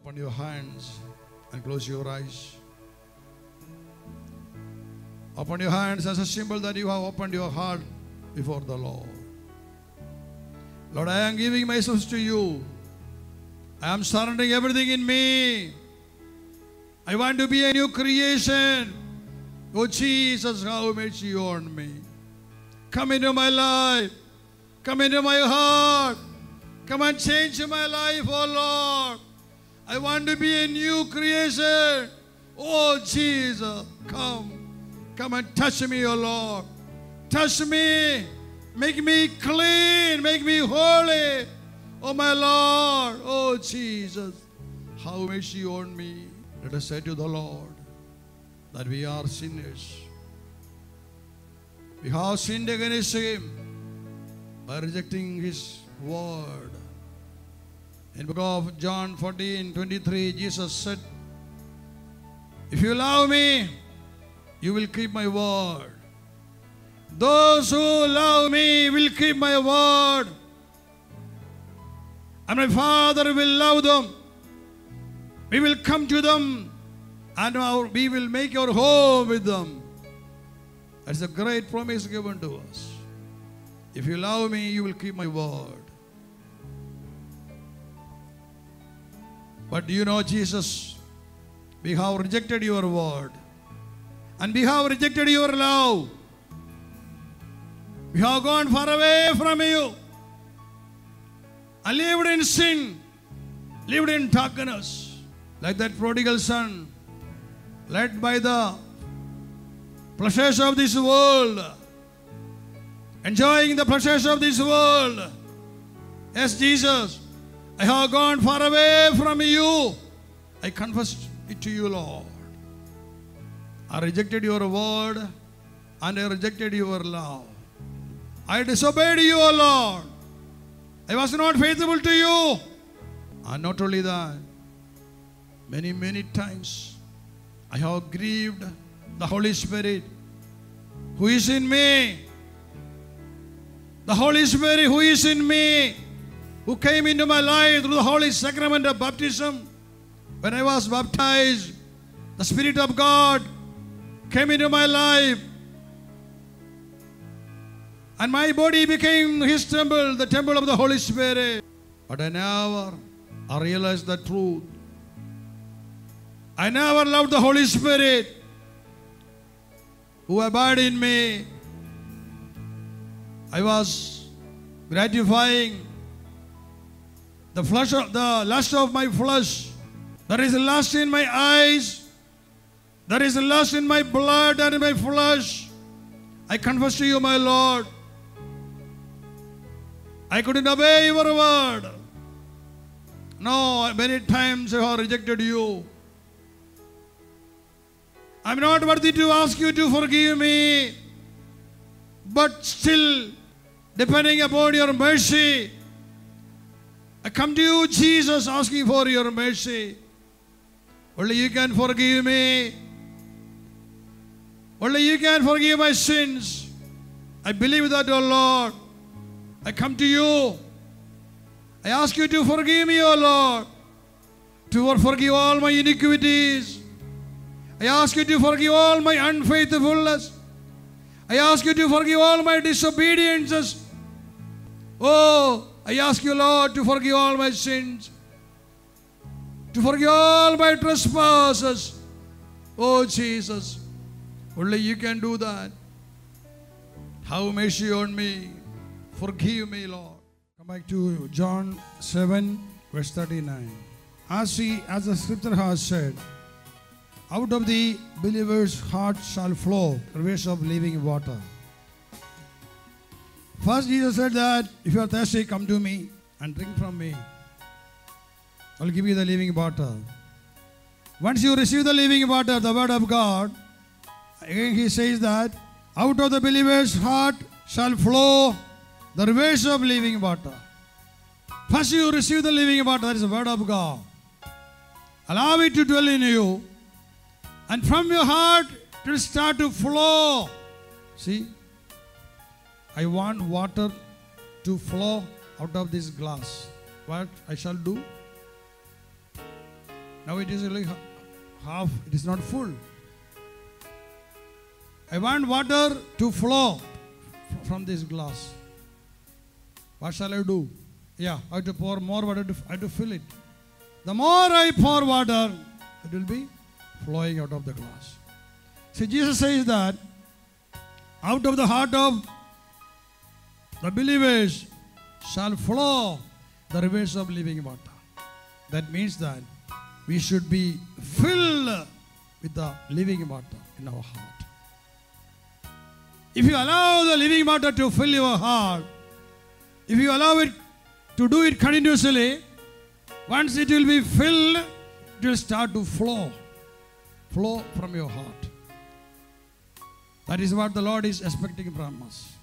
Open your hands and close your eyes. Open your hands as a symbol that you have opened your heart before the Lord. Lord, I am giving myself to you. I am surrendering everything in me. I want to be a new creation. Oh Jesus, have mercy on me. Come into my life. Come into my heart. Come and change my life, oh Lord. I want to be a new creation. Oh Jesus, come. Come and touch me, oh Lord. Touch me. Make me clean. Make me holy. Oh my Lord. Oh Jesus, have mercy on me. Let us say to the Lord that we are sinners. We have sinned against Him by rejecting His word. In the book of John 14:23, Jesus said, if you love me, you will keep my word. Those who love me will keep my word. And my Father will love them. We will come to them and we will make our home with them. That's a great promise given to us. If you love me, you will keep my word. But do you know, Jesus, we have rejected your word. And we have rejected your love. We have gone far away from you. And lived in sin. Lived in darkness. Like that prodigal son. Led by the pleasures of this world. Enjoying the pleasures of this world. Yes, Jesus, I have gone far away from you. I confess it to you, Lord. I rejected your word and I rejected your love. I disobeyed you, O Lord. I was not faithful to you. And not only that, many times I have grieved the Holy Spirit who is in me. The Holy Spirit who is in me, who came into my life through the Holy Sacrament of Baptism. When I was baptized, the Spirit of God came into my life. And my body became His temple, the temple of the Holy Spirit. But I realized the truth. I never loved the Holy Spirit who abide in me. I was gratifying the lust of my flesh. There is lust in my eyes. There is lust in my blood and in my flesh. I confess to you, my Lord, I couldn't obey your word. No, many times I have rejected you. I'm not worthy to ask you to forgive me. But still, depending upon your mercy, I come to you, Jesus, asking for your mercy. Only you can forgive me. Only you can forgive my sins. I believe that, O Lord. I come to you. I ask you to forgive me, O Lord. To forgive all my iniquities. I ask you to forgive all my unfaithfulness. I ask you to forgive all my disobediences. Oh, I ask you, Lord, to forgive all my sins. To forgive all my trespasses. Oh, Jesus, only you can do that. Have mercy on me. Forgive me, Lord. Come back to John 7, verse 39. As the scripture has said, out of the believer's heart shall flow rivers of living water. First, Jesus said that if you are thirsty, come to me and drink from me. I will give you the living water. Once you receive the living water, the word of God, again He says that out of the believer's heart shall flow the rivers of living water. First you receive the living water, that is the word of God. Allow it to dwell in you. And from your heart it will start to flow. See, I want water to flow out of this glass. What I shall do? Now it is only half, it is not full. I want water to flow from this glass. What shall I do? Yeah, I have to pour more water, I have to fill it. The more I pour water, it will be flowing out of the glass. See, Jesus says that out of the heart of the believers shall flow the rivers of living water. That means that we should be filled with the living water in our heart. If you allow the living water to fill your heart, if you allow it to do it continuously, once it will be filled, it will start to flow from your heart. That is what the Lord is expecting from us.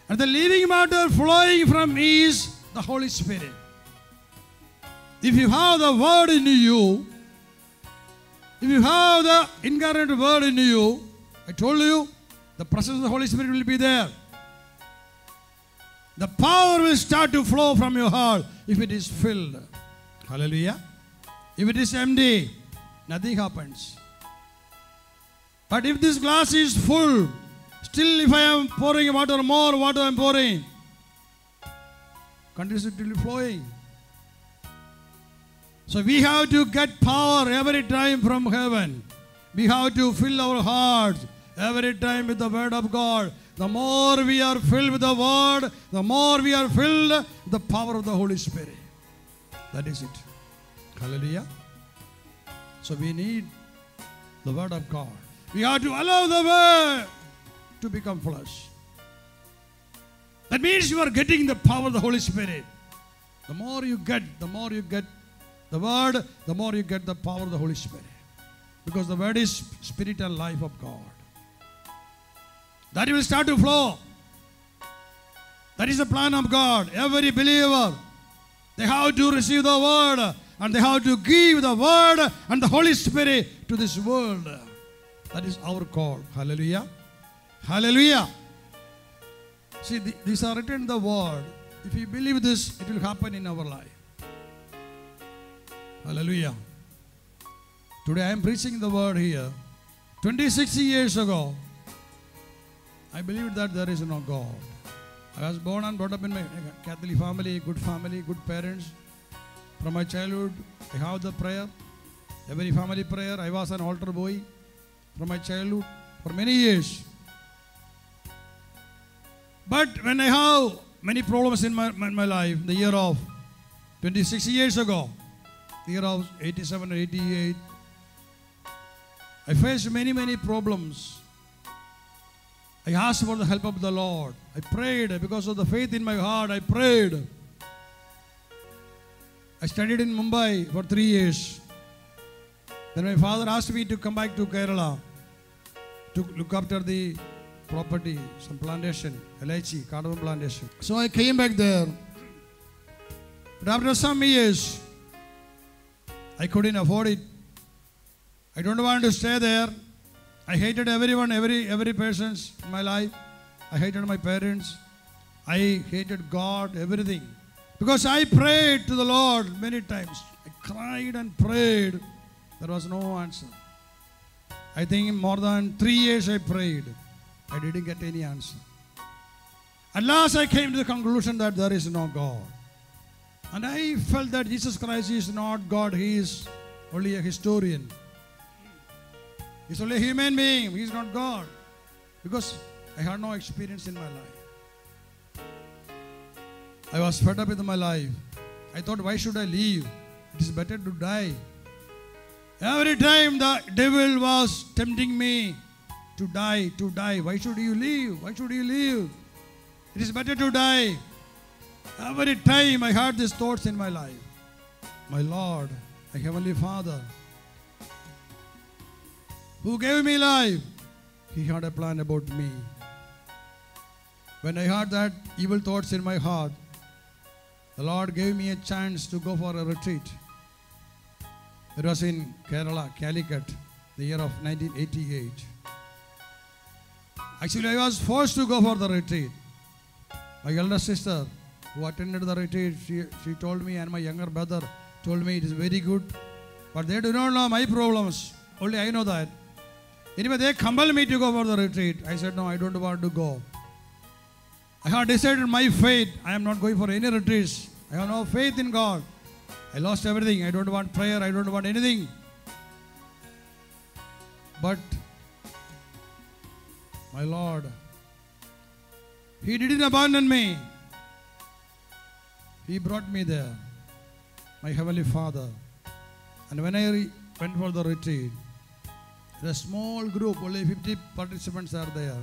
And the living water flowing from is the Holy Spirit. If you have the word in you, if you have the incarnate word in you, I told you, the presence of the Holy Spirit will be there. The power will start to flow from your heart if it is filled. Hallelujah. If it is empty, nothing happens. But if this glass is full, still if I am pouring water, more water I am pouring, continuously flowing. So we have to get power every time from heaven. We have to fill our hearts every time with the word of God. The more we are filled with the word, the more we are filled with the power of the Holy Spirit. That is it. Hallelujah. So we need the word of God. We have to allow the word to become flesh. That means you are getting the power of the Holy Spirit. The more you get the word, the more you get the power of the Holy Spirit. Because the word is spirit and life of God. That will start to flow. That is the plan of God. Every believer, they have to receive the word and they have to give the word and the Holy Spirit to this world. That is our call. Hallelujah. Hallelujah. See, these are written in the word. If you believe this, it will happen in our life. Hallelujah. Today I am preaching the word here. 26 years ago, I believed that there is no God. I was born and brought up in my Catholic family, good parents. From my childhood, I have the prayer. Every family prayer. I was an altar boy from my childhood for many years. But when I have many problems in my life, the year of 26 years ago, the year of 87 or 88, I faced many problems. I asked for the help of the Lord. I prayed because of the faith in my heart. I prayed. I studied in Mumbai for 3 years. Then my father asked me to come back to Kerala to look after the property, some plantation, LIC, cardamom plantation. So I came back there. But after some years, I couldn't afford it. I don't want to stay there. I hated everyone, every person in my life. I hated my parents. I hated God, everything. Because I prayed to the Lord many times. I cried and prayed. There was no answer. I think more than 3 years I prayed. I didn't get any answer. At last I came to the conclusion that there is no God. And I felt that Jesus Christ is not God. He is only a historian. He's only a human being. He is not God. Because I had no experience in my life. I was fed up with my life. I thought, why should I leave? It is better to die. Every time the devil was tempting me to die. Why should you leave? Why should you leave? It is better to die. Every time I had these thoughts in my life. My Lord, my Heavenly Father, who gave me life, He had a plan about me. When I had that evil thoughts in my heart, the Lord gave me a chance to go for a retreat. It was in Kerala, Calicut, the year of 1988. Actually, I was forced to go for the retreat. My elder sister, who attended the retreat, she told me, and my younger brother told me, it is very good. But they do not know my problems. Only I know that. Anyway, they compelled me to go for the retreat. I said, no, I don't want to go. I have decided my fate. I am not going for any retreats. I have no faith in God. I lost everything. I don't want prayer. I don't want anything. But my Lord, He didn't abandon me. He brought me there, my Heavenly Father. And when I went for the retreat, a small group, only 50 participants are there.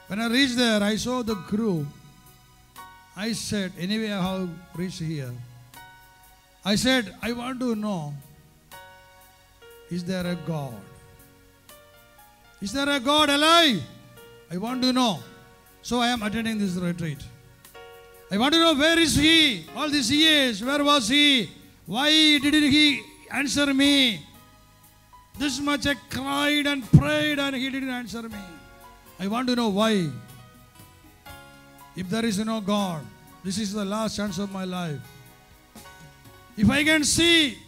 When I reached there, I saw the group. I said, anyway, I have reached here. I said, I want to know, is there a God? Is there a God alive? I want to know. So I am attending this retreat. I want to know, where is He? All these years, where was He? Why didn't He answer me? This much I cried and prayed and He didn't answer me. I want to know why. If there is no God, this is the last chance of my life. If I can see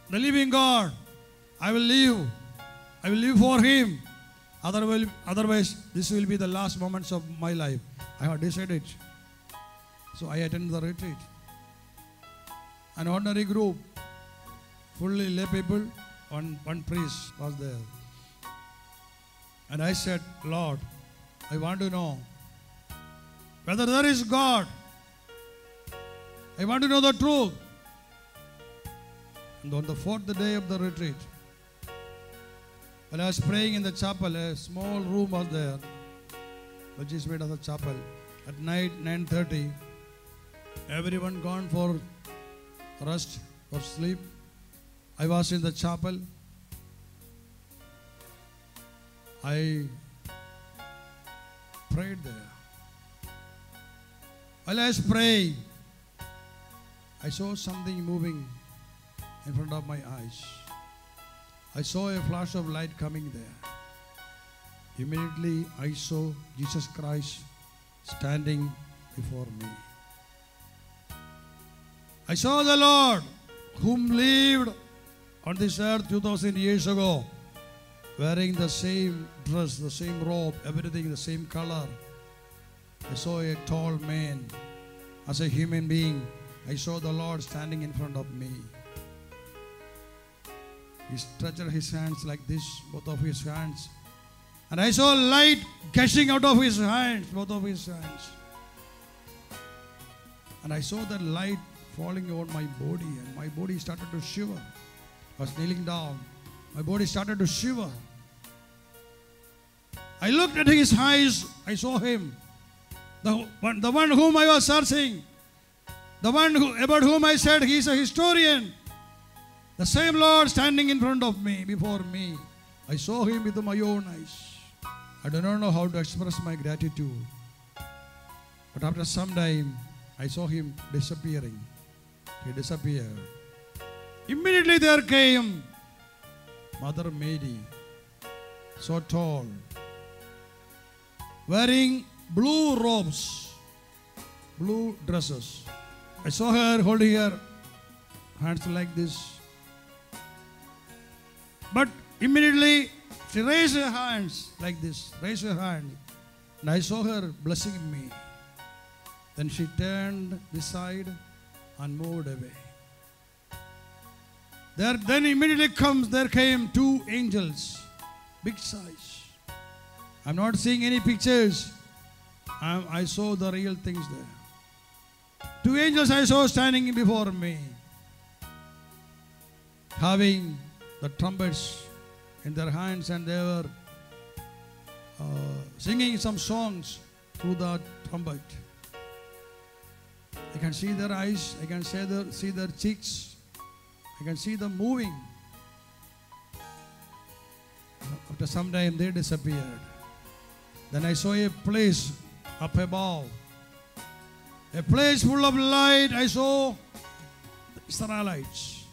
the living God, I will live. I will live for Him. Otherwise, this will be the last moments of my life. I have decided. So I attended the retreat. An ordinary group, fully lay people, one priest was there. And I said, Lord, I want to know whether there is God. I want to know the truth. And on the fourth day of the retreat, while I was praying in the chapel, a small room was there, which is made of the chapel. At night, 9:30, everyone gone for rest, for sleep. I was in the chapel. I prayed there. While I was praying, I saw something moving in front of my eyes. I saw a flash of light coming there. Immediately I saw Jesus Christ standing before me. I saw the Lord whom lived on this earth 2000 years ago, wearing the same dress, the same robe, everything the same color. I saw a tall man. As a human being, I saw the Lord standing in front of me. He stretched his hands like this, both of his hands. And I saw light gushing out of his hands, both of his hands. And I saw that light falling over my body, and my body started to shiver. I was kneeling down. My body started to shiver. I looked at his eyes. I saw him. The one whom I was searching. The one about whom I said he is a historian. The same Lord standing in front of me, before me. I saw him with my own eyes. I do not know how to express my gratitude. But after some time, I saw him disappearing. He disappeared. Immediately there came Mother Mary, so tall, wearing blue robes, blue dresses. I saw her holding her hands like this. But immediately she raised her hands like this, raised her hand, and I saw her blessing me. Then she turned aside and moved away. Then immediately there came two angels, big size. I'm not seeing any pictures. I saw the real things there. Two angels I saw standing before me, having the trumpets in their hands, and they were singing some songs through the trumpet. I can see their eyes, I can see their cheeks, I can see them moving. After some time they disappeared. Then I saw a place up above, a place full of light. I saw the Israelites.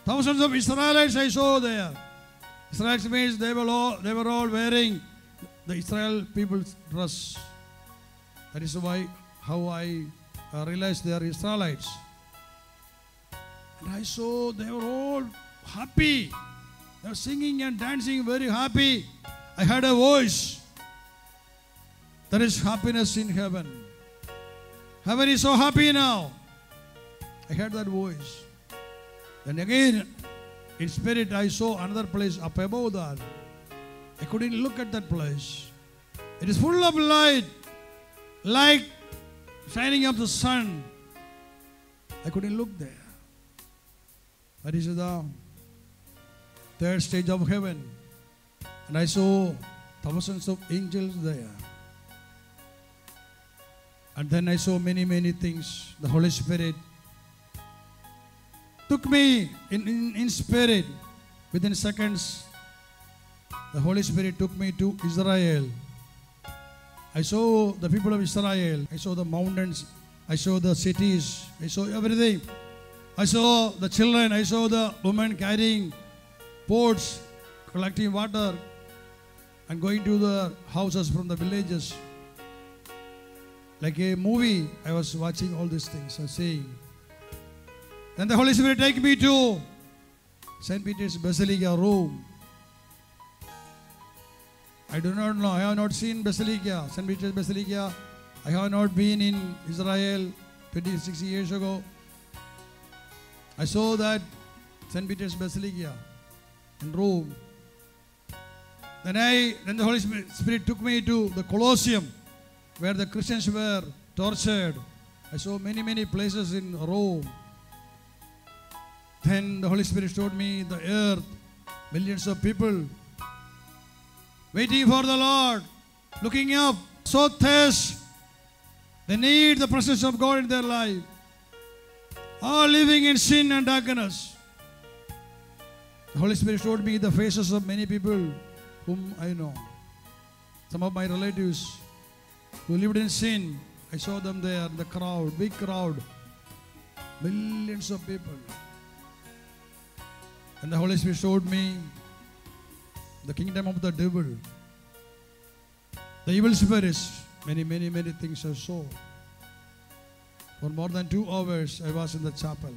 Thousands of Israelites I saw there. Israelites means they were all wearing the Israel people's dress. That is how I realized they are Israelites. And I saw they were all happy. They were singing and dancing, very happy. I heard a voice. There is happiness in heaven. Heaven is so happy now. I heard that voice. Then again, in spirit, I saw another place up above that. I couldn't look at that place. It is full of light, like shining of the sun. I couldn't look there. That is the third stage of heaven. And I saw thousands of angels there. And then I saw many, many things. The Holy Spirit took me in spirit. Within seconds, the Holy Spirit took me to Israel. I saw the people of Israel. I saw the mountains. I saw the cities. I saw everything. I saw the children. I saw the women carrying pots, collecting water, and going to the houses from the villages. Like a movie, I was watching all these things, I was seeing. Then the Holy Spirit take me to St. Peter's Basilica room. I do not know, I have not seen Basilica, St. Peter's Basilica. I have not been in Israel 26 years ago. I saw that St. Peter's Basilica in Rome. Then the Holy Spirit took me to the Colosseum, where the Christians were tortured. I saw many, many places in Rome. Then the Holy Spirit showed me the earth, millions of people waiting for the Lord, looking up, so thirst. They need the presence of God in their life. All living in sin and darkness. The Holy Spirit showed me the faces of many people whom I know. Some of my relatives who lived in sin, I saw them there, the crowd, big crowd, millions of people. And the Holy Spirit showed me the kingdom of the devil, the evil spirits, many, many, many things I saw. For more than 2 hours, I was in the chapel.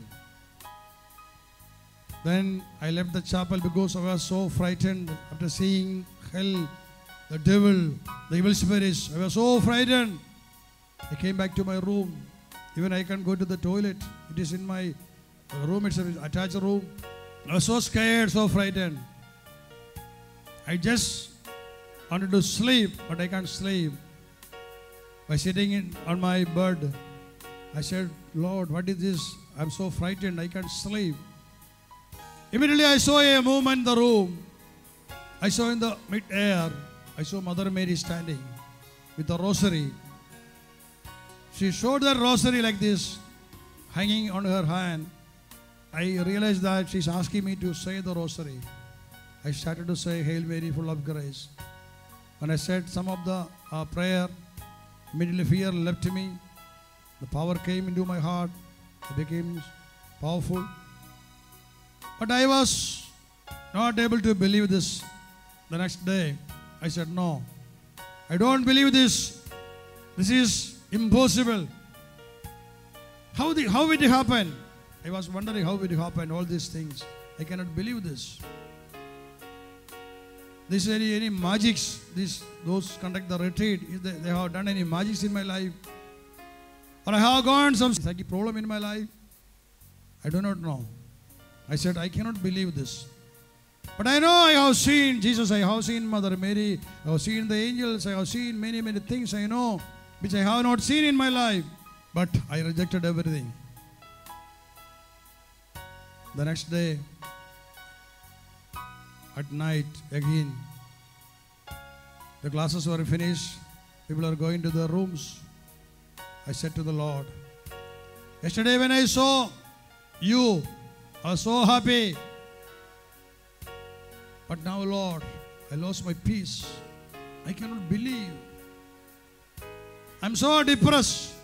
Then I left the chapel because I was so frightened after seeing hell, the devil, the evil spirits. I was so frightened. I came back to my room. Even I can't go to the toilet. It is in my room. It's an attached room. I was so scared, so frightened. I just wanted to sleep, but I can't sleep. By sitting on my bed, I said, Lord, what is this? I'm so frightened, I can't sleep. Immediately I saw a movement in the room. I saw in the mid-air, I saw Mother Mary standing with a rosary. She showed that rosary like this, hanging on her hand. I realized that she's asking me to say the rosary. I started to say, Hail Mary, full of grace. When I said some of the prayer, immediately fear left me. The power came into my heart. I became powerful. But I was not able to believe this. The next day, I said, no, I don't believe this. This is impossible. How will it happen? I was wondering how will it happen, all these things. I cannot believe this. This any magics, those conduct the retreat, if they have done any magics in my life, or I have gone some psychic problem in my life, I do not know. I said, I cannot believe this. But I know I have seen Jesus, I have seen Mother Mary, I have seen the angels, I have seen many, many things I know, which I have not seen in my life. But I rejected everything. The next day, at night again, the classes were finished, people are going to their rooms. I said to the Lord, yesterday when I saw you, I was so happy. But now, Lord, I lost my peace. I cannot believe. I'm so depressed.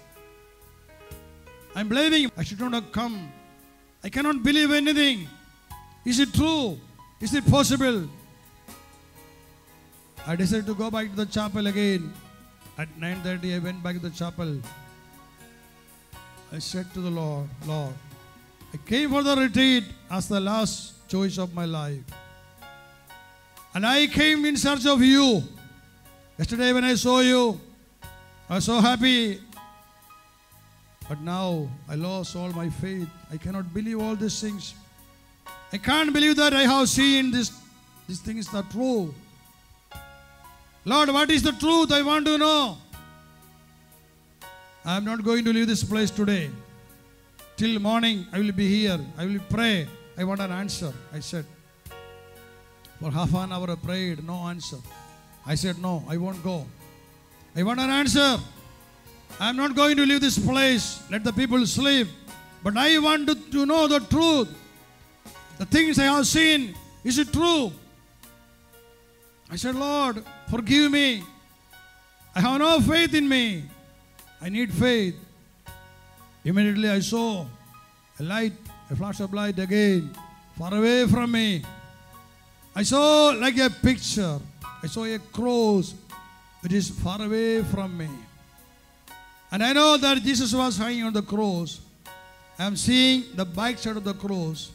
I'm blaming. I should not have come. I cannot believe anything. Is it true? Is it possible? I decided to go back to the chapel again. At 9:30, I went back to the chapel. I said to the Lord, Lord, I came for the retreat as the last choice of my life. And I came in search of you. Yesterday when I saw you, I was so happy. But now I lost all my faith. I cannot believe all these things. I can't believe that I have seen these things are true. Lord, what is the truth? I want to know. I am not going to leave this place today. Till morning, I will be here. I will pray. I want an answer. I said. For half an hour I prayed, no answer. I said, no, I won't go. I want an answer. I am not going to leave this place. Let the people sleep. But I want to know the truth. The things I have seen, is it true? I said, Lord, forgive me. I have no faith in me. I need faith. Immediately I saw a light, a flash of light again, far away from me. I saw like a picture. I saw a cross which is far away from me. And I know that Jesus was hanging on the cross. I am seeing the back side of the cross.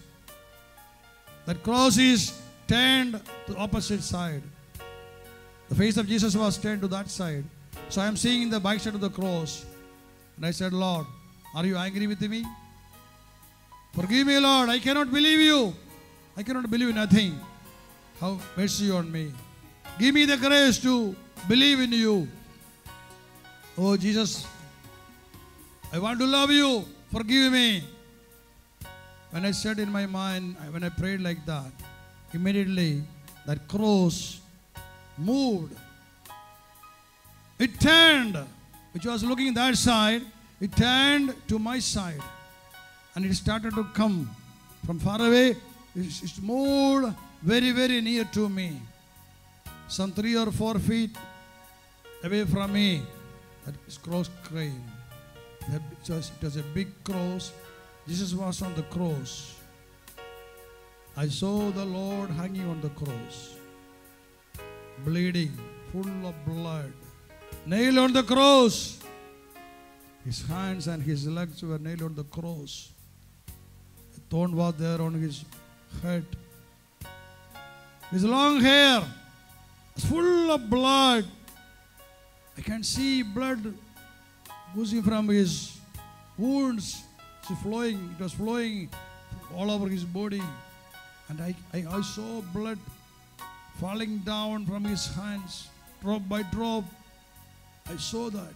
That cross is turned to the opposite side. The face of Jesus was turned to that side. So I am seeing the back side of the cross. And I said, Lord, are you angry with me? Forgive me, Lord. I cannot believe you. I cannot believe nothing. Have mercy on me. Give me the grace to believe in you. Oh, Jesus, I want to love you. Forgive me. When I said in my mind, when I prayed like that, immediately that cross moved. It turned, which was looking that side, it turned to my side. And it started to come from far away. It moved very, very near to me. Some 3 or 4 feet away from me, that cross came. It was a big cross. Jesus was on the cross. I saw the Lord hanging on the cross, bleeding, full of blood, nailed on the cross. His hands and his legs were nailed on the cross. A thorn was there on his head. His long hair was full of blood. I can see blood oozing from his wounds. It was flowing all over his body. And I saw blood falling down from his hands, drop by drop. I saw that.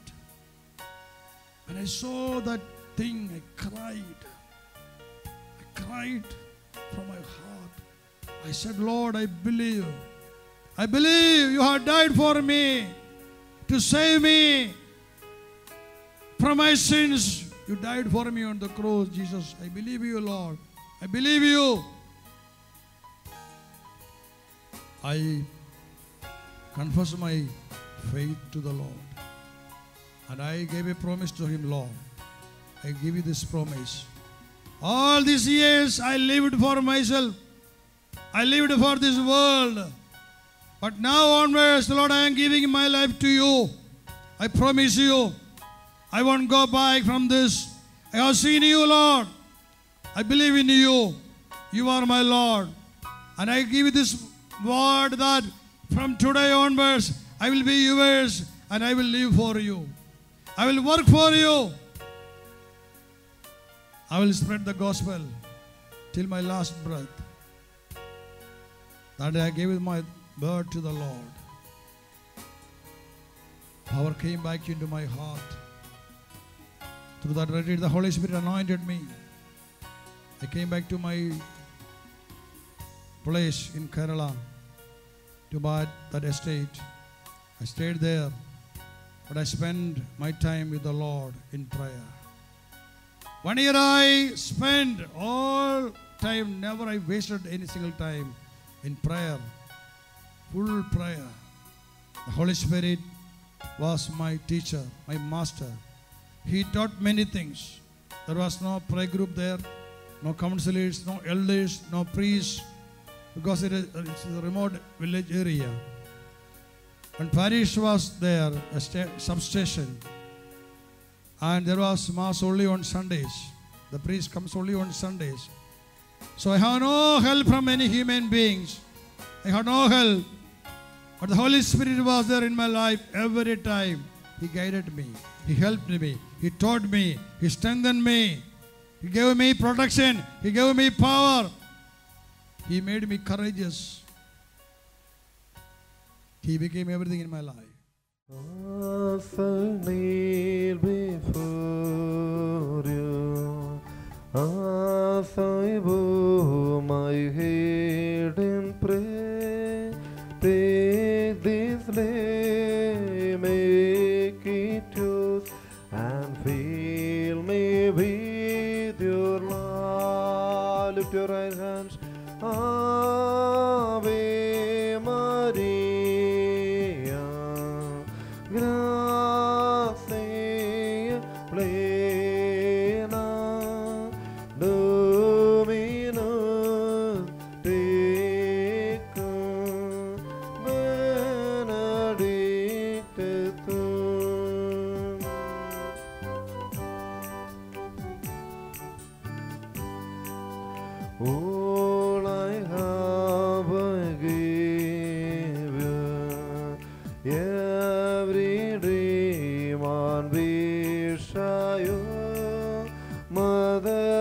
When I saw that thing, I cried. I cried from my heart. I said, Lord, I believe. I believe you have died for me to save me from my sins. You died for me on the cross, Jesus. I believe you, Lord. I believe you. I confess my faith to the Lord. And I gave a promise to him, Lord. I give you this promise. All these years I lived for myself. I lived for this world. But now onwards, Lord, I am giving my life to you. I promise you, I won't go back from this. I have seen you, Lord. I believe in you. You are my Lord. And I give you this word that from today onwards, I will be yours and I will live for you. I will work for you. I will spread the gospel till my last breath. That I gave my word to the Lord. Power came back into my heart. Through that retreat, the Holy Spirit anointed me. I came back to my place in Kerala to buy that estate. I stayed there, but I spent my time with the Lord in prayer. 1 year I spent all time, never I wasted any single time in prayer, full prayer. The Holy Spirit was my teacher, my master. He taught many things. There was no prayer group there, no counselors, no elders, no priests, because it's a remote village area. And parish was there, a substation. And there was mass only on Sundays. The priest comes only on Sundays. So I have no help from any human beings. I had no help. But the Holy Spirit was there in my life every time. He guided me. He helped me. He taught me. He strengthened me. He gave me protection. He gave me power. He made me courageous. He became everything in my life. As I kneel before you, as I bow my head in prayer, take this day, make it yours, and fill me with your love. Lift your right hands. Ave Maria, gracia plena, Dominus tecum, benedicta tu. All I have I give you, every dream on which I owe, Mother